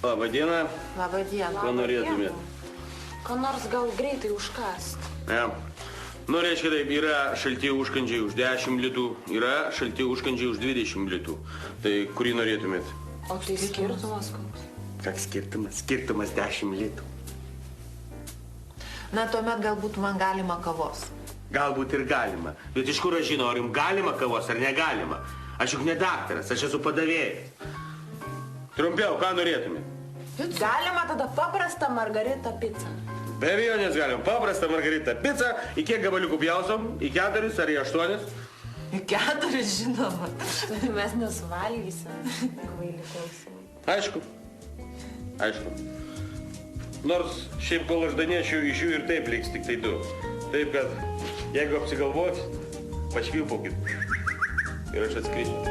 Labą dieną. Labą dieną. Ko norėtumėt? Ko nors gal greitai užkast. Ne. Nu, reiškia taip, yra šalti užkandžiai už 10 litų, yra šalti užkandžiai už 20 litų. Tai kurį norėtumėt? O tai skirtumas koks? Koks skirtumas? Skirtumas 10 litų. Na, tuomet galbūt man galima kavos. Galbūt ir galima. Bet iš kur aš žinau, ar jums galima kavos ar negalima? Aš juk ne daktaras, aš esu padavėjas. Trumpiau, ką norėtumėt? Galima tada paprastą margaritą pizzą. Be abejonės galim. Paprastą margaritą pizzą. Į kiek gabaliukų pjausom? Į 4 ar į 8? Į 4, žinoma. Mes nesuvalgysim. Kvaili klausimai. Aišku. Aišku. Nors šiaip kol aš daniečių iš jų ir taip liks tik tai 2. Taip kad, jeigu apsigalvot, pašvilpaukit. Ir aš atskrisiu.